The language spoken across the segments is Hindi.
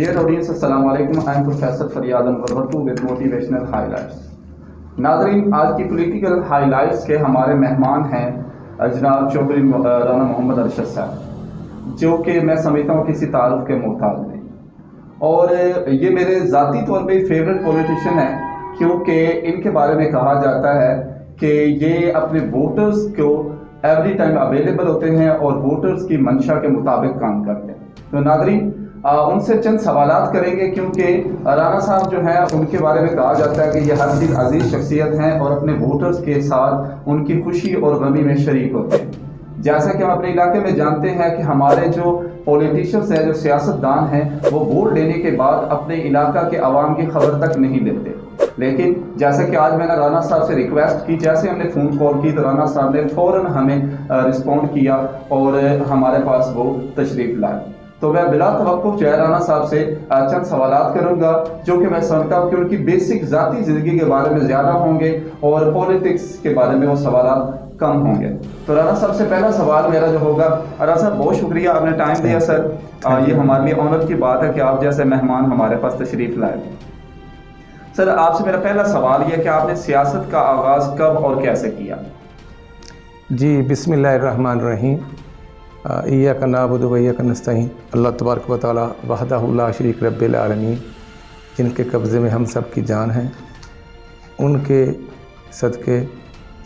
Dear audience, अस्सलाम वालेकुम। आई एम प्रोफेसर फरियाद अनवर विद मोटिवेशनल हाइलाइट्स। नाज़रीन, आज की पॉलिटिकल हाइलाइट्स के हमारे मेहमान हैं जनाब चौधरी राना मोहम्मद अरशद साहब, जो कि मैं समझता हूँ किसी तारुफ के मोहताज नहीं। और ये मेरे ज़ाती तौर पे फेवरेट पॉलिटिशियन है, क्योंकि इनके बारे में कहा जाता है कि ये अपने वोटर्स को एवरी टाइम अवेलेबल होते हैं और वोटर्स की मंशा के मुताबिक काम करते हैं। तो नाज़रीन, उनसे चंद सवालात करेंगे, क्योंकि राना साहब जो हैं उनके बारे में कहा जाता है कि ये हर चीज़ अजीज शख्सियत हैं और अपने वोटर्स के साथ उनकी खुशी और गमी में शरीक होते हैं। जैसा कि हम अपने इलाके में जानते हैं कि हमारे जो पॉलिटिशियंस हैं, जो सियासतदान हैं, वो वोट लेने के बाद अपने इलाका के अवाम की खबर तक नहीं लेते। लेकिन जैसे कि आज मैंने राना साहब से रिक्वेस्ट की, जैसे हमने फ़ोन कॉल की तो राना साहब ने फ़ौरन हमें रिस्पॉन्ड किया और हमारे पास वो तशरीफ़ लाए। तो मैं बिला तवक्कुफ़ जो है राना साहब से चंद सवालात करूंगा, जो कि मैं समझता हूँ कि उनकी बेसिक ज़ाती ज़िंदगी के बारे में ज़्यादा होंगे और पॉलिटिक्स के बारे में वो सवालात कम होंगे। तो राना साहब से पहला सवाल मेरा जो होगा, राना साहब बहुत शुक्रिया, आपने टाइम दिया सर। ये हमारे लिए ऑनर की बात है कि आप जैसे मेहमान हमारे पास तशरीफ़ लाए। सर, आपसे मेरा पहला सवाल यह कि आपने सियासत का आगाज़ कब और कैसे किया? जी, बिस्मिल्लाहिर्रहमानिर्रहीम। इय्याका नअबुदु व इय्याका नस्तईन। अल्लाह तबारक व तआला वहदहु ला शरीक रब्बिल आलमीन, जिनके कब्ज़े में हम सब की जान है, उनके सदक़े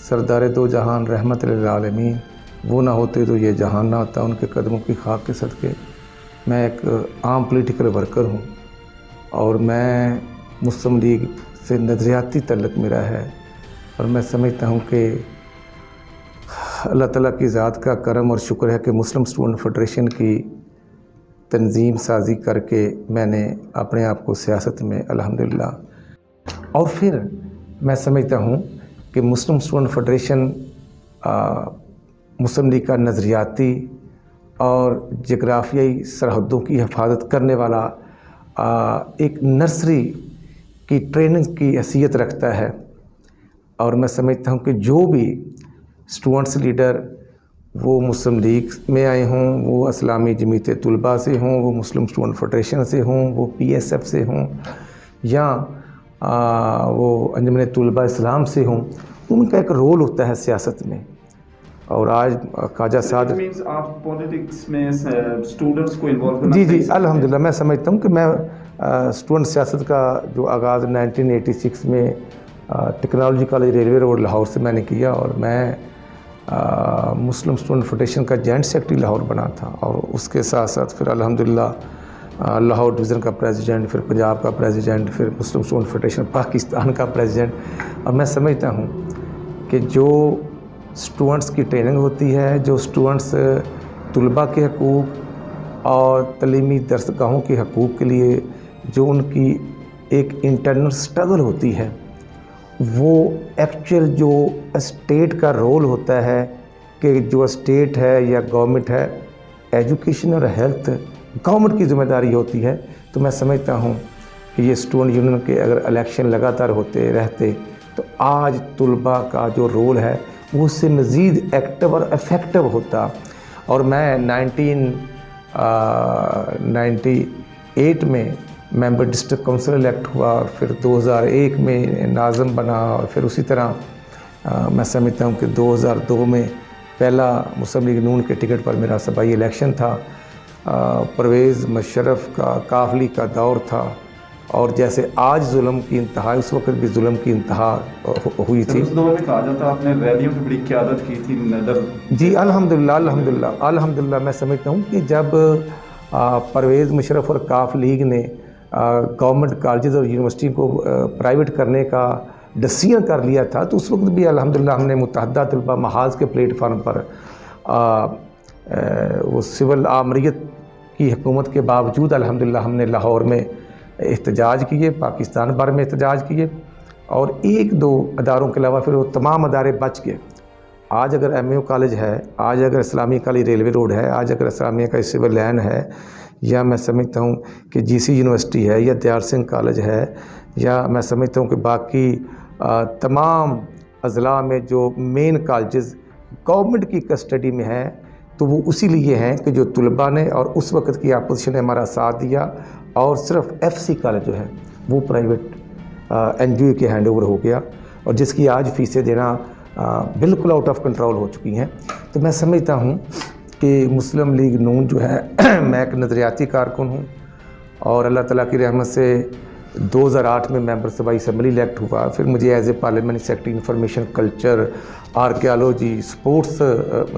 सरदार दो जहान रहमत लिल आलमीन, वो ना होते तो ये जहान ना आता। उनके कदमों की खाक के सदक़े मैं एक आम पॉलिटिकल वर्कर हूँ और मैं मुस्लिम लीग से नज़रियाती तल्लुक़ मेरा है। और मैं समझता हूँ कि अल्लाह ताला की ज़ात का करम और शुक्र है कि मुस्लिम स्टूडेंट फेडरेशन की तंजीम साजी करके मैंने अपने आप को सियासत में अल्हम्दुलिल्लाह। और फिर मैं समझता हूँ कि मुस्लिम स्टूडेंट फेडरेशन मुस्लिम लीग का नज़रियाती और जोग्राफियाई सरहदों की हिफाजत करने वाला एक नर्सरी की ट्रेनिंग की हैसियत रखता है। और मैं समझता हूँ कि जो भी स्टूडेंट्स लीडर वो मुस्लिम लीग में आए हों, वो इस्लामी जमीयत तुलबा से हों, वो मुस्लिम स्टूडेंट फेडरेशन से हों, वो PSF से हों, या वो अंजुमन तुलबा इस्लाम से हों, उनका एक रोल होता है सियासत में। और आज ख्वाजा साद आप पॉलिटिक्स में स्टूडेंट्स को इन्वॉल्व करना? जी, अल्हम्दुलिल्लाह। मैं समझता हूँ कि मैं स्टूडेंट सियासत का जो आगाज़ 1986 में technology college railway road Lahore से मैंने किया, और मैं मुस्लिम स्टूडेंट फेडरेशन का जॉइंट सेक्रेटरी लाहौर बना था। और उसके साथ साथ फिर अल्हम्दुलिल्लाह लाहौर डिवीज़न का प्रेसिडेंट, फिर पंजाब का प्रेसिडेंट, फिर मुस्लिम स्टूडेंट फेडरेशन पाकिस्तान का प्रेसिडेंट। और मैं समझता हूँ कि जो स्टूडेंट्स की ट्रेनिंग होती है, जो स्टूडेंट्स तुलबा के हकूक़ और तलीमी दरसगाहों के हकूक़ के लिए जो उनकी एक इंटरनल स्ट्रगल होती है, वो एक्चुअल जो स्टेट का रोल होता है कि जो स्टेट है या गवर्नमेंट है, एजुकेशन और हेल्थ गवर्नमेंट की ज़िम्मेदारी होती है। तो मैं समझता हूँ कि ये स्टूडेंट यूनियन के अगर इलेक्शन लगातार होते रहते तो आज तुलबा का जो रोल है वो उससे मज़ीद एक्टिव और इफ़ेक्टिव होता। और मैं 1998 में मेंबर डिस्ट्रिक्ट काउंसिल इलेक्ट हुआ, और फिर 2001 में नाज़िम बना, और फिर उसी तरह मैं समझता हूँ कि 2002 में पहला मुस्लिम लीग नून के टिकट पर मेरा सूबाई इलेक्शन था। परवेज़ मुशर्रफ का काफली का दौर था, और जैसे आज जुल्म की इंतहा, उस वक्त भी जुल्म की इंतहा हुई थी। उस दौर में कहा जाता आपने रैलियों की बड़ी क़यादत की थी नदर। जी, अल्हम्दुलिल्लाह। मैं समझता हूँ कि जब परवेज़ मुशर्रफ और काफ लीग ने गवर्नमेंट कॉलेजेस और यूनिवर्सिटी को प्राइवेट करने का डिसीजन कर लिया था, तो उस वक्त भी अल्हम्दुलिल्लाह हमने मुत्तहदा तलबा महाज के प्लेटफार्म पर वो सिविल आमरीत की हुकूमत के बावजूद अल्हम्दुलिल्लाह हमने लाहौर में एहतजाज किए, पाकिस्तान भर में एहतजाज किए, और एक दो अदारों के अलावा फिर वो तमाम अदारे बच गए। आज अगर MAO कॉलेज है, आज अगर इस्लामी कॉलेज रेलवे रोड है, आज अगर इस्लामिया का सिविल लाइन है, या मैं समझता हूँ कि GC यूनिवर्सिटी है, या दयाल सिंह कॉलेज है, या मैं समझता हूँ कि बाकी तमाम अज़ला में जो मेन कॉलेजेस गवर्नमेंट की कस्टडी में हैं, तो वो उसी लिए हैं कि जो तुलबा ने और उस वक़्त की अपोजिशन ने हमारा साथ दिया और सिर्फ FC कॉलेज जो है वो प्राइवेट NGO के हैंड ओवर हो गया, और जिसकी आज फीसें देना बिल्कुल आउट ऑफ कंट्रोल हो चुकी हैं। तो मैं समझता हूँ कि मुस्लिम लीग नून जो है मैं एक नज़रियाती कारकुन हूँ, और अल्लाह ताला की रहमत से 2008 में मेंबर सबाई असम्बली इलेक्ट हुआ। फिर मुझे as a parliamentary secretary information, culture, archaeology, sports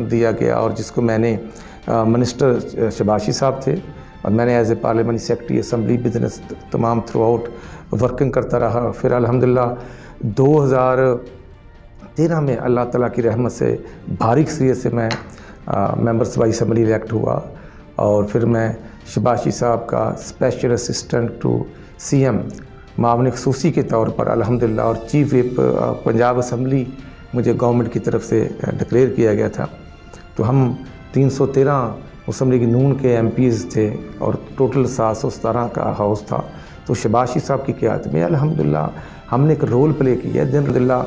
दिया गया, और जिसको मैंने मिनिस्टर शबाशी साहब थे, और मैंने as a parliamentary secretary assembly business तमाम थ्रू आउट वर्किंग करता रहा। फिर अल्हम्दुलिल्लाह 2013 में अल्लाह ताला की रहमत से बारीक सीरीत से मैं मेंबर सबाई असम्बली इलेक्ट हुआ, और फिर मैं शबाशी साहब का स्पेशल असिस्टेंट टू CM मामले खसूसी के तौर पर अल्हम्दुलिल्लाह, और चीफ विप पंजाब असम्बली मुझे गवर्नमेंट की तरफ से डिक्लेयर किया गया था। तो हम 313 मुस्लिम लीग नून के MPs थे, और टोटल 717 का हाउस था। तो शबाशी साहब की क़यादत में अल्हम्दुलिल्लाह हमने एक रोल प्ले किया है। अल्हम्दुलिल्लाह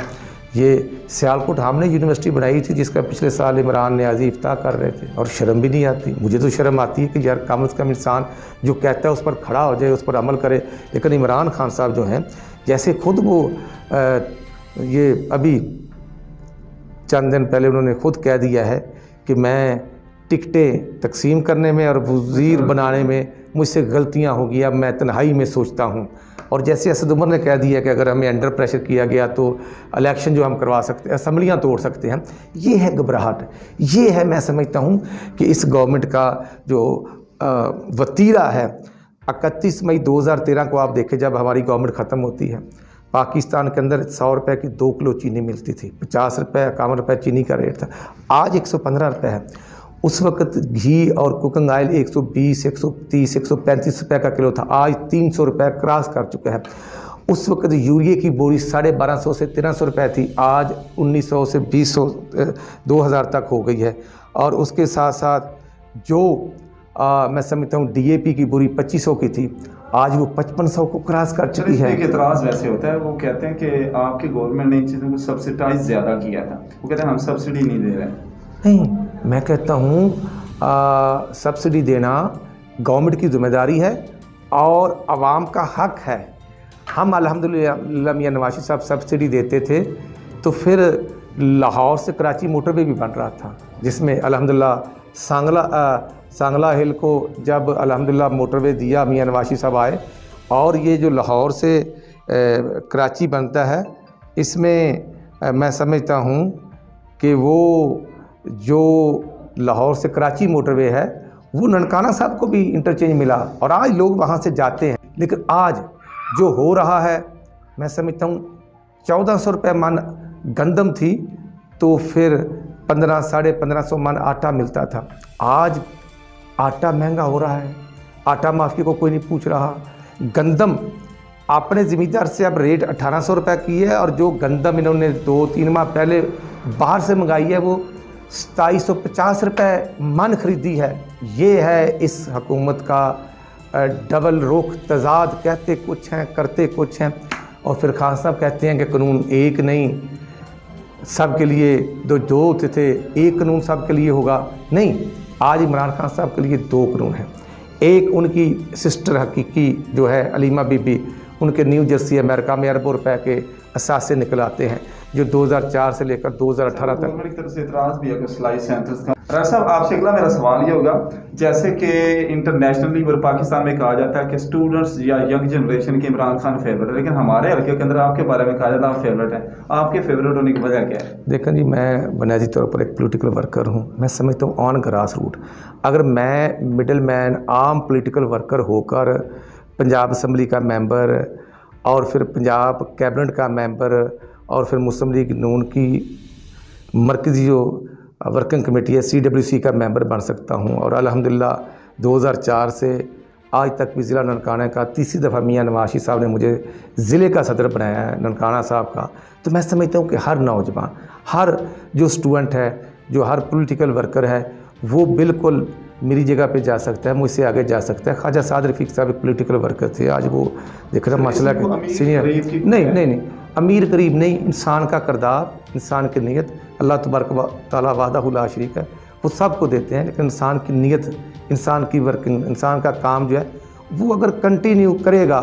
ये सियालकोट हमने यूनिवर्सिटी बनाई थी, जिसका पिछले साल इमरान न्याजी इफ्ताह कर रहे थे, और शर्म भी नहीं आती। मुझे तो शर्म आती है कि यार कम से कम इंसान जो कहता है उस पर खड़ा हो जाए, उस पर अमल करे। लेकिन इमरान खान साहब जो हैं, जैसे खुद वो ये अभी चंद दिन पहले उन्होंने खुद कह दिया है कि मैं टिकटें तकसीम करने में और वज़ीर बनाने में मुझसे गलतियां होगी, अब मैं तन्हाई में सोचता हूं। और जैसे असद उमर ने कह दिया कि अगर हमें अंडर प्रेशर किया गया तो इलेक्शन जो हम करवा सकते हैं, असम्बलियाँ तोड़ सकते हैं। ये है घबराहट, ये है मैं समझता हूँ कि इस गवर्नमेंट का जो वतीरा है। 31 मई 2013 को आप देखें, जब हमारी गवर्नमेंट ख़त्म होती है, पाकिस्तान के अंदर 100 रुपये की 2 किलो चीनी मिलती थी, 50 रुपये 51 रुपये चीनी का रेट था। आज 115 रुपये है। उस वक्त घी और कुकिंग ऑयल 120, 130, 135 रुपये का किलो था, आज 300 रुपये क्रॉस कर चुका है। उस वक्त यूरिया की बोरी 1250 से 1300 रुपये थी, आज 1900 से 2000 2000 तक हो गई है। और उसके साथ साथ जो मैं समझता हूँ DAP की बोरी 2500 की थी, आज वो 5500 को क्रॉस कर चुकी है। एक एतराज़ वैसे होता है, वो कहते हैं कि आपकी गवर्नमेंट ने इन चीज़ों को सब्सिडाइज ज़्यादा किया था। वो कहते हैं हम सब्सिडी नहीं दे रहे। नहीं, मैं कहता हूँ सब्सिडी देना गवर्नमेंट की जिम्मेदारी है और आवाम का हक है। हम अल्हम्दुलिल्लाह मियां नवाज साहब सब्सिडी देते थे, तो फिर लाहौर से कराची मोटरवे भी बन रहा था, जिसमें अल्हम्दुलिल्लाह सांगला हिल को जब अल्हम्दुलिल्लाह मोटरवे दिया, मियां नवाज साहब आए, और ये जो लाहौर से कराची बनता है, इसमें मैं समझता हूँ कि वो जो लाहौर से कराची मोटरवे है वो ननकाना साहब को भी इंटरचेंज मिला, और आज लोग वहाँ से जाते हैं। लेकिन आज जो हो रहा है, मैं समझता हूँ 1400 रुपये मन गंदम थी, तो फिर 1500 साढ़े 1500 मन आटा मिलता था। आज आटा महंगा हो रहा है, आटा माफी को कोई नहीं पूछ रहा। गंदम अपने ज़मींदार से अब रेट 1800 रुपये की है, और जो गंदम इन्होंने 2-3 माह पहले बाहर से मंगाई है वो 2750 रुपये मन ख़रीदी है। ये है इस हुकूमत का डबल रुख, तजाद। कहते कुछ हैं, करते कुछ हैं। और फिर खान साहब कहते हैं कि कानून एक नहीं, सब के लिए दो होते थे, एक कानून सब के लिए होगा। नहीं, आज इमरान खान साहब के लिए 2 कानून हैं। एक उनकी सिस्टर हकीकी जो है अलीमा बीबी, उनके न्यू जर्सी अमेरिका में अरबों रुपए के असासे निकल आते हैं, जो 2004 से लेकर 2018 तक। गवर्नमेंट की तरफ से इतराज़ भी है कि सिलाई सेंटर्स का। राज साहब, आपसे अगला मेरा सवाल ये होगा, जैसे कि इंटरनेशनली और पाकिस्तान में कहा जाता है कि स्टूडेंट्स या यंग जनरेशन के इमरान खान फेवरेट है, लेकिन हमारे हल्के के अंदर आपके बारे में कहा जाता है आप फेवरेट है। आपके फेवरेट होने की वजह क्या है? देखें जी, मैं बुनियादी तौर पर एक पॉलिटिकल वर्कर हूँ। मैं समझता हूँ ऑन ग्रास रूट, अगर मैं मिडल मैन आम पॉलिटिकल वर्कर होकर पंजाब असम्बली का मेंबर, और फिर पंजाब कैबिनेट का मेंबर, और फिर मुस्लिम लीग नून की मरकज़ी जो वर्किंग कमेटी है CWC का मेंबर बन सकता हूं, और अल्हम्दुलिल्लाह 2004 से आज तक भी ज़िला ननकाना का तीसरी दफ़ा मियां नवाज साहब ने मुझे ज़िले का सदर बनाया है ननकाना साहब का। तो मैं समझता हूं कि हर नौजवान, हर जो स्टूडेंट है, जो हर पॉलिटिकल वर्कर है, वो बिल्कुल मेरी जगह पे जा सकता है, मुझसे आगे जा सकता है। ख्वाजा साद रफ़ीक साहब एक पॉलिटिकल वर्कर थे, आज वो देख रहे माशाल्लाह के सीनियर। नहीं, अमीर गरीब नहीं, इंसान का किरदार, इंसान की नीयत, अल्लाह तबारक तआला वाहदहू ला शरीक है, वो सबको देते हैं। लेकिन इंसान की नीयत, इंसान की वर्किंग, इंसान का काम जो है वो अगर कंटिन्यू करेगा,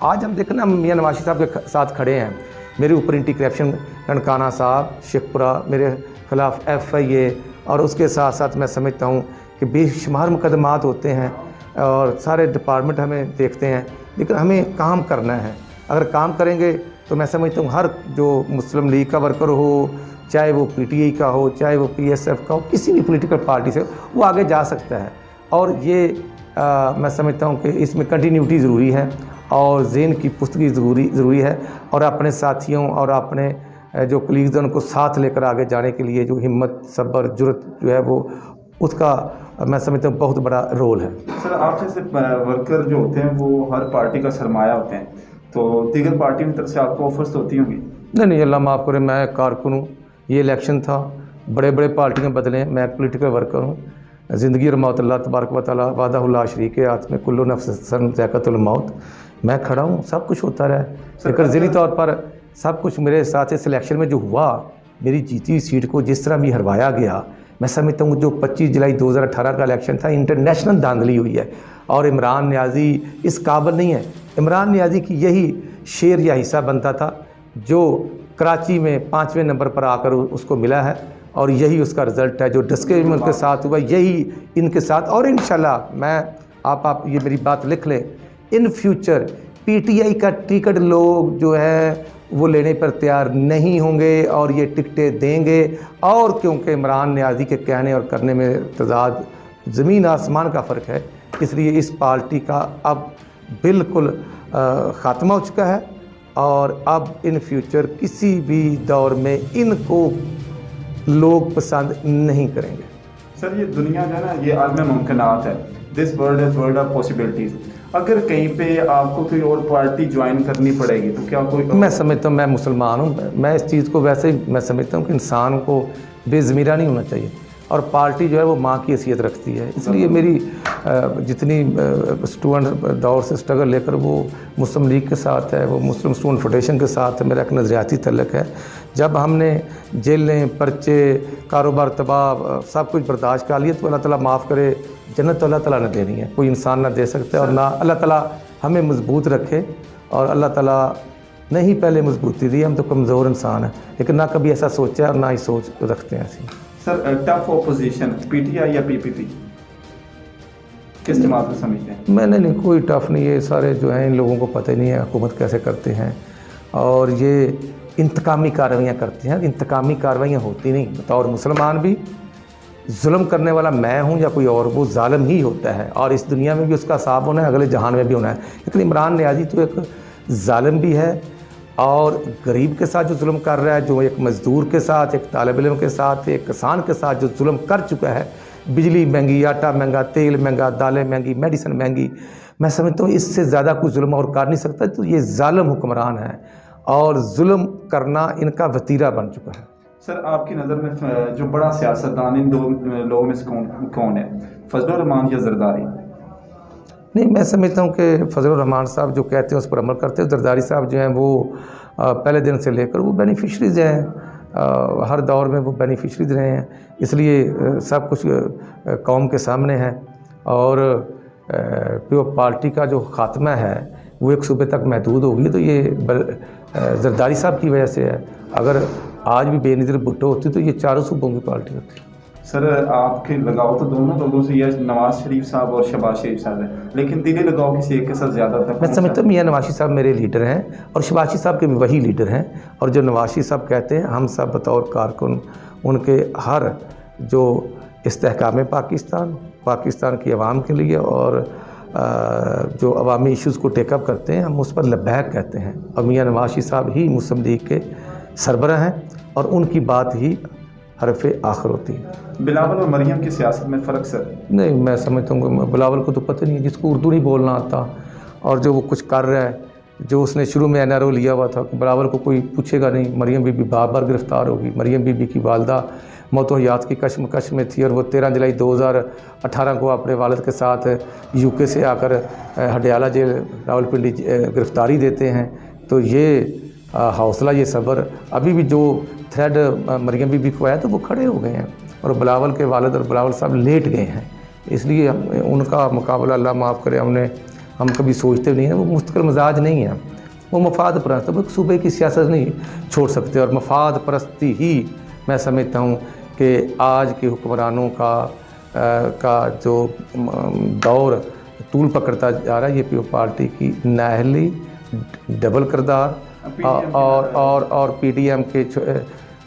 आज हम देखना मियां नवाज शरीफ साहब के साथ खड़े हैं, मेरे ऊपर एंटी करप्शन ननकाना साहब शेखपुरा, मेरे खिलाफ FIA, और उसके साथ साथ मैं समझता हूँ कि बेशुमार मुकदमात होते हैं और सारे डिपार्टमेंट हमें देखते हैं, लेकिन हमें काम करना है। अगर काम करेंगे तो मैं समझता हूँ हर जो मुस्लिम लीग का वर्कर हो, चाहे वो PTI का हो, चाहे वो PSF का हो, किसी भी पॉलिटिकल पार्टी से, वो आगे जा सकता है। और ये मैं समझता हूँ कि इसमें कंटिन्यूटी ज़रूरी है और ज़हन की पुख्तगी ज़रूरी है, और अपने साथियों और अपने जो कलीग्स हैं उनको साथ लेकर आगे जाने के लिए जो हिम्मत, सब्र, जुर्रत जो है वो, उसका मैं समझता हूँ बहुत बड़ा रोल है। सर, आप जैसे वर्कर जो होते हैं वो हर पार्टी का सरमाया होते हैं, तो दीगर पार्टी की तरफ से आपको ऑफर्स तो होती होंगी? नहीं, अल्लाह माफ़ करे, मैं कारकुन हूँ। ये इलेक्शन था, बड़े बड़े पार्टियाँ बदलें, मैं एक पोलिटिकल वर्कर हूँ। ज़िंदगी और मौत अल्लाह तबारक व तआला वाहदहु ला शरीक है, हाथ में कुल्लु नफ्सिन ज़ाइक़तुल मौत। मैं खड़ा हूँ, सब कुछ होता रहा, लेकिन ज़िली तौर पर सब कुछ मेरे साथ इस इलेक्शन में जो हुआ, मेरी जीती सीट को जिस तरह भी हरवाया गया, मैं समझता हूँ जो 25 जुलाई 2018 का इलेक्शन था, इंटरनेशनल धांधली हुई है। और इमरान नियाज़ी इस काबिल नहीं है। इमरान नियाज़ी की यही शेर या हिस्सा बनता था जो कराची में 5वें नंबर पर आकर उसको मिला है, और यही उसका रिज़ल्ट है जो डस्के में उनके साथ हुआ, यही इनके साथ। और इंशाल्लाह मैं आप ये मेरी बात लिख लें, इन फ्यूचर PTI का टिकट लोग जो है वो लेने पर तैयार नहीं होंगे और ये टिकटें देंगे। और क्योंकि इमरान नियाज़ी के कहने और करने में तज़ाद ज़मीन आसमान का फ़र्क है, इसलिए इस पार्टी का अब बिल्कुल ख़ात्मा हो चुका है, और अब इन फ्यूचर किसी भी दौर में इनको लोग पसंद नहीं करेंगे। सर, ये दुनिया जो है ना, ये आलम मुमकिनात है, this world is world of possibilities. अगर कहीं पे आपको कोई और पार्टी ज्वाइन करनी पड़ेगी तो क्या कोई? मैं समझता हूँ, मैं मुसलमान हूँ, मैं इस चीज़ को वैसे ही मैं समझता हूँ कि इंसान को बेज़मीरा नहीं होना चाहिए, और पार्टी जो है वो माँ की हैसियत रखती है। इसलिए मेरी जितनी स्टूडेंट दौर से स्ट्रगल लेकर वो मुस्लिम लीग के साथ है, वो मुस्लिम स्टूडेंट फेडरेशन के साथ है, मेरा एक नज़रियाती तल्लक है। जब हमने जेलें, पर्चे, कारोबार तबाह सब कुछ बर्दाश्त कर लिया, तो अल्लाह ताला माफ़ करे, जन्नत तो अल्लाह ताला ने देनी है, कोई इंसान ना दे सकता है, और ना अल्लाह ताला हमें मजबूत रखे। और अल्लाह ताला ने ही पहले मजबूती दी, हम तो कमज़ोर इंसान हैं, लेकिन ना कभी ऐसा सोचा और ना ही सोच रखते हैं ऐसी। सर, टफ ऑपोजिशन PTI या PPP किस जमात को समझते हैं? मैंने नहीं, कोई टफ नहीं, ये सारे जो हैं इन लोगों को पता ही नहीं है हुकूमत कैसे करते हैं, और ये इंतकामी कार्रवाइयाँ करते हैं। इंतकामी कार्रवाइयाँ होती नहीं। बतौर मुसलमान भी जुल्म करने वाला मैं हूँ या कोई और, वो जालिम ही होता है, और इस दुनिया में भी उसका हिसाब होना है, अगले जहान में भी होना है। लेकिन इमरान नियाज़ी तो एक जालिम भी है, और गरीब के साथ जो जुल्म कर रहा है, जो एक मज़दूर के साथ, एक तालिब इल्म के साथ, एक किसान के साथ जो जुल्म कर चुका है, बिजली महंगी, आटा महंगा, तेल महंगा, दालें महंगी, मेडिसिन महंगी, मैं समझता हूँ इससे ज़्यादा कोई जुल्म और कर नहीं सकता। तो ये जालिम हुक्मरान है और जुल्म करना इनका वतीरा बन चुका है। सर, आपकी नज़र में जो बड़ा सियासतदान इन दो लोगों में से कौन है, फजलुर रहमान या जरदारी? नहीं, मैं समझता हूँ कि फजलुर रहमान साहब जो कहते हैं उस पर अमल करते हैं। जरदारी साहब जो हैं वो पहले दिन से लेकर वो बेनिफिशरीज़ हैं, हर दौर में वो बेनिफिशरीज़ रहे हैं, इसलिए सब कुछ कौम के सामने है। और प्योर पार्टी का जो ख़ात्मा है वो एक सूबे तक महदूद होगी, तो ये जरदारी साहब की वजह से है। अगर आज भी बेनज़ीर भुट्टो होती तो ये चारों सूबों की पार्टी होती। सर, आपके लगाव तो दोनों लोगों से, यह नवाज शरीफ साहब और शहबाज शरीफ साहब है, लेकिन दिली लगाव किसी एक के साथ ज़्यादा था? मैं समझता हूँ मियां नवाज शरीफ साहब मेरे लीडर हैं और शहबाज शरीफ साहब के भी वही लीडर हैं। और जो नवाज शरीफ साहब कहते हैं, हम सब बतौर कारकुन उनके हर जो इस्तेहकाम पाकिस्तान की आवाम के लिए और जो अवामी इश्यूज़ को टेकअप करते हैं, हम उस पर लब्बैक कहते हैं। और मियां नवाज शरीफ साहब ही मुस्लिम लीग के सरबराह हैं और उनकी बात ही हरफ़ आखिर होती है। बिलावल और मरियम की सियासत में फ़र्क सर? नहीं, मैं समझता हूँ कि बिलावल को तो पता नहीं है, जिसको उर्दू नहीं बोलना आता और जो वो कुछ कर रहा है, जो उसने शुरू में NRO लिया हुआ था कि बिलावल को कोई पूछेगा नहीं, मरियम बीबी बार गिरफ़्तार होगी। मरियम बीबी की वालदा मौत हयात की कश्मकश में थी और वो 13 जुलाई 2018 को अपने वालिद के साथ UK से आकर हडियाला जेल रावलपिंडी गिरफ़्तारी देते हैं। तो ये हौसला, ये सब्र, अभी भी जो थ्रेड मरियम बीबी को आया तो वो खड़े हो गए हैं और बिलावल के वालिद और बिलावल साहब लेट गए हैं। इसलिए उनका मुकाबला, अल्लाह माफ़ करे, हमने हम कभी सोचते नहीं हैं, वो मुस्तकिल मिजाज नहीं है, वो मफाद परस्त, वो सूबे की सियासत नहीं छोड़ सकते। और मफाद परस्ती ही मैं समझता हूँ कि आज के हुक्मरानों का जो दौर तूल पकड़ता जा रहा है, ये पीपल पार्टी की नाअहली, डबल किरदार और पीडीएम के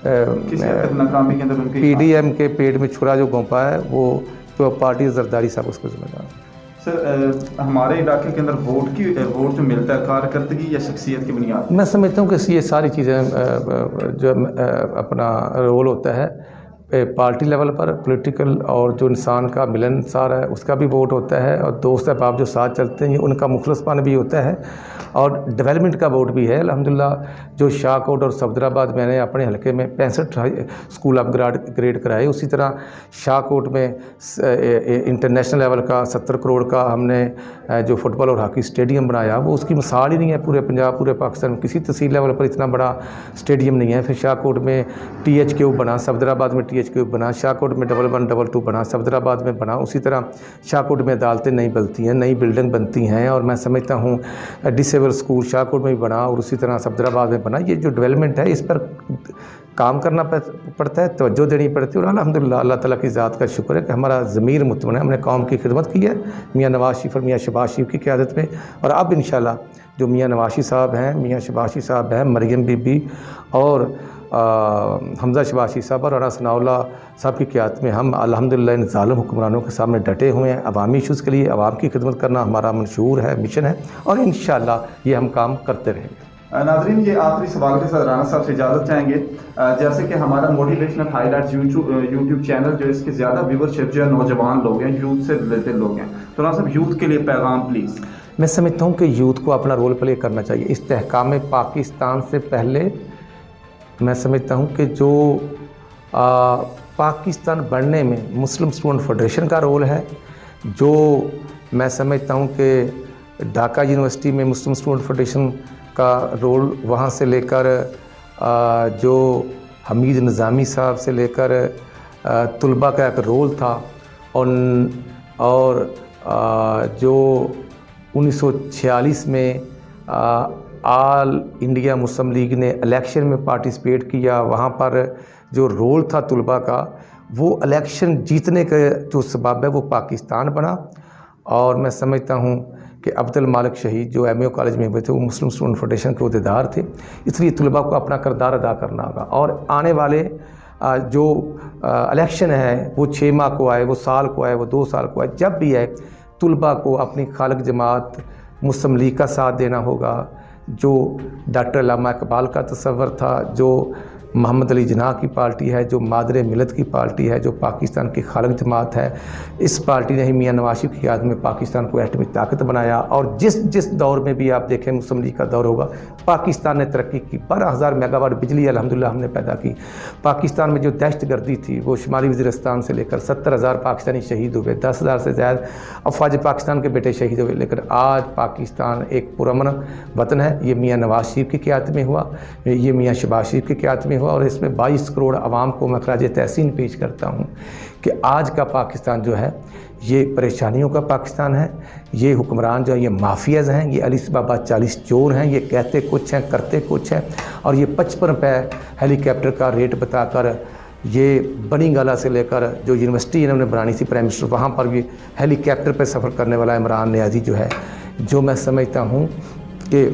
नाकामी के अंदर उनकी पीडीएम के पेट में छुरा जो घोंपा है, वो पीपल पार्टी जरदारी साहब उसको जिम्मेदार। सर, हमारे इलाके के अंदर वोट जो मिलता है कारकर्दगी या शख्सियत की बुनियाद? मैं समझता हूँ कि ये सारी चीज़ें जो अपना रोल होता है पार्टी लेवल पर, पॉलिटिकल, और जो इंसान का मिलनसार है उसका भी वोट होता है, और दोस्त अहबाब जो साथ चलते हैं उनका मुखलसपन भी होता है, और डेवलपमेंट का वोट भी है। अल्हम्दुलिल्लाह जो शाहकोट और सफदराबाद मैंने अपने हलके में 65 स्कूल अपग्रेड कराए, उसी तरह शाहकोट में इंटरनेशनल लेवल का 70 करोड़ का हमने जो फुटबॉल और हॉकी स्टेडियम बनाया, वो उसकी मिसाल ही नहीं है पूरे पंजाब, पूरे पाकिस्तान में किसी तहसील लेवल पर इतना बड़ा स्टेडियम नहीं है। फिर शाहकोट में TH बना, सफदराबाद में TH बना, शाहकोट में 1122 बना, सफदराबाद में बना, उसी तरह शाहकोट में अदालतें नई बनती हैं, नई बिल्डिंग बनती हैं, और मैं समझता हूँ डिसेबल स्कूल शाहकोट में भी बना और उसी तरह सफदराबाद में बना। ये जो डेवलपमेंट है इस पर काम करना पड़ता है, तवज्जो देनी पड़ती है, और अल्हम्दुलिल्लाह अल्लाह ताला की ज़ात का शुक्र है कि हमारा ज़मीर मुतमईन है, हमने कौम की खिदमत की है मियाँ नवाज़ शरीफ और मियाँ शहबाज शरीफ की क़यादत में। और अब इंशाल्लाह जो मियाँ नवाज़ शरीफ साहब हैं, मियाँ शहबाज शरीफ साहब हैं, मरियम बीबी और हमजा शहबाज शरीफ साहब और राना सनाउल्लाह साहब की क़यादत में हम अल्हम्दुलिल्लाह इन ज़ालिम हुक्मरानों के सामने डटे हुए हैं। अवामी इशूज़ के लिए आवाम की खिदमत करना हमारा मंशूर है, मिशन है, और इंशाल्लाह ये हम काम करते रहेंगे। नाज़रीन, ये आखिरी सवाल के साथ राना साहब से इजाज़त चाहेंगे। जैसे कि हमारा मोटिवेशनल हाईलाइट्स यूट्यूब चैनल जो इसके ज़्यादा व्यूवरशिप जो है नौजवान लोग हैं, यूथ से रिलेटेड लोग हैं, तो राना साहब यूथ के लिए पैगाम प्लीज़। मैं समझता हूँ कि यूथ को अपना रोल प्ले करना चाहिए। इस्तेहकाम पाकिस्तान से पहले मैं समझता हूँ कि जो पाकिस्तान बनने में मुस्लिम स्टूडेंट फेडरेशन का रोल है, जो मैं समझता हूँ कि ढाका यूनिवर्सिटी में मुस्लिम स्टूडेंट फेडरेशन का रोल, वहाँ से लेकर जो हमीद निज़ामी साहब से लेकर तुलबा का एक रोल था, और जो 1946 में ऑल इंडिया मुस्लिम लीग ने इलेक्शन में पार्टिसिपेट किया, वहाँ पर जो रोल था तुलबा का, वो इलेक्शन जीतने का जो सबब है वो पाकिस्तान बना। और मैं समझता हूँ कि अब्दुल मालिक शहीद जो MAO कॉलेज में हुए थे, वो मुस्लिम स्टूडेंट फेडरेशन के अहदेदार थे, इसलिए तुलबा को अपना किरदार अदा करना होगा। और आने वाले जो इलेक्शन है वो 6 माह को आए, वो साल को आए, वो 2 साल को आए, जब भी आए तुलबा को अपनी खालिक जमात मुस्लिम लीग का साथ देना होगा, जो डॉक्टर अल्लामा इकबाल का तस्वर था, जो मोहम्मद अली जिन्ना की पार्टी है, जो मादरे मिलत की पार्टी है, जो पाकिस्तान की खालिक जमात है। इस पार्टी ने ही मियाँ नवाज़ शरीफ की क़यादत में पाकिस्तान को एटमी ताकत बनाया, और जिस दौर में भी आप देखें मुस्लिम लीग का दौर होगा, पाकिस्तान ने तरक्की की। 12,000 मेगावाट बिजली अल्हम्दुलिल्लाह हमने पैदा की। पाकिस्तान में जो दहशतगर्दी थी वो शुमाली वज़ीरिस्तान से लेकर 70,000 पाकिस्तानी शहीद हुए, 10,000 से ज़्यादा अफवाज पाकिस्तान के बेटे शहीद हुए। लेकिन आज पाकिस्तान एक पुरअमन वतन है। ये मियाँ नवाज़ शरीफ की क़यादत में हुआ, ये मियाँ शहबाज शरीफ की क़यादत में हुआ, और इसमें 22 करोड़ आवाम को मैं खराज तहसीन पेश करता हूँ कि आज का पाकिस्तान जो है ये परेशानियों का पाकिस्तान है। ये हुक्मरान जो है ये माफियाज़ हैं, ये अली बाबा 40 चोर हैं, ये कहते कुछ हैं करते कुछ हैं, और ये 55 रुपये हेलीकॉप्टर का रेट बताकर ये बनी गाला से लेकर जो यूनिवर्सिटी इन्होंने बनानी थी प्राइम मिनिस्टर, वहाँ पर भी हेलीकॉप्टर पर सफ़र करने वाला इमरान नियाज़ी जो है, जो मैं समझता हूँ कि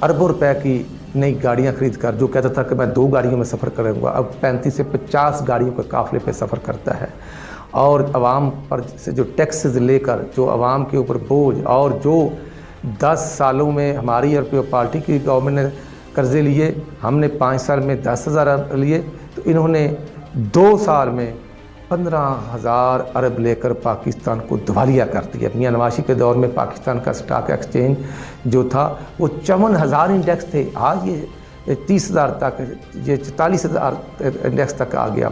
अरबों रुपए की नई गाड़ियाँ खरीद कर, जो कहता था कि मैं 2 गाड़ियों में सफ़र करूँगा, अब 35 से 50 गाड़ियों के काफ़िले पे सफ़र करता है। और आवाम पर से जो टैक्सेस लेकर जो आवाम के ऊपर बोझ, और जो 10 सालों में हमारी और पार्टी की गवर्नमेंट ने कर्ज़े लिए, हमने 5 साल में 10,000 लिए, तो इन्होंने 2 साल में 15,000 अरब लेकर पाकिस्तान को दिवालिया कर दिया। मियाँ नवाज़ शरीफ के दौर में पाकिस्तान का स्टॉक एक्सचेंज जो था वो 54,000 इंडेक्स थे, आज ये 30,000 तक, ये 44,000 इंडेक्स तक आ गया।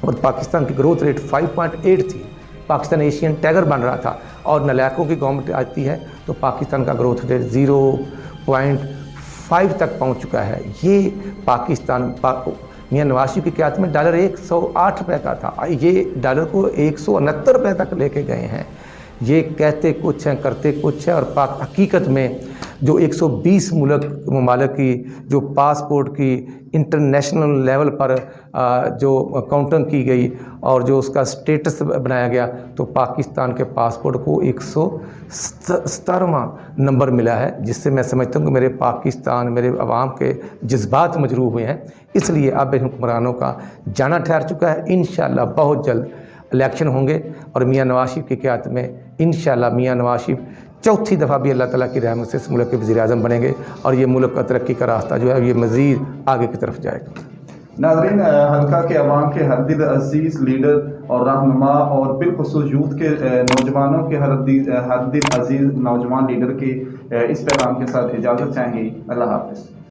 और पाकिस्तान की ग्रोथ रेट 5.8 थी। पाकिस्तान एशियन टाइगर बन रहा था, और नलायकों की गवर्नमेंट आती है तो पाकिस्तान का ग्रोथ रेट 0.5 तक पहुँच चुका है। ये पाकिस्तान मियाँ नवाज़ शरीफ की क़यादत में डॉलर 108 रुपये का था, ये डॉलर को 169 रुपये तक लेके गए हैं। ये कहते कुछ हैं करते कुछ हैं, और पाक हकीकत में जो 120 ममालिक की जो पासपोर्ट की इंटरनेशनल लेवल पर जो काउंटिंग की गई और जो उसका स्टेटस बनाया गया, तो पाकिस्तान के पासपोर्ट को 117वां नंबर मिला है, जिससे मैं समझता हूँ कि मेरे पाकिस्तान, मेरे अवाम के जज्बात मजरूह हुए हैं। इसलिए अब इन हुक्मरानों का जाना ठहर चुका है। इंशाअल्लाह बहुत जल्द इलेक्शन होंगे और मियाँ नवाज शरीफ की क़यादत में इंशाअल्लाह मियाँ नवाज शरीफ चौथी दफ़ा भी अल्लाह ताला की रहमत से इस मुल्क के वज़ीर-ए-आज़म बनेंगे और ये मुल्क का तरक्की का रास्ता जो है ये मज़ीद आगे की तरफ जाएगा। नाज़रीन, हल्का के अवाम के हर दिल अजीज़ लीडर और रहनुमा और बिलखुसूस यूथ के नौजवानों के हर दिल अजीज़ नौजवान लीडर के इस पैगाम के साथ इजाज़त चाहेंगे। अल्लाह हाफ़िज़।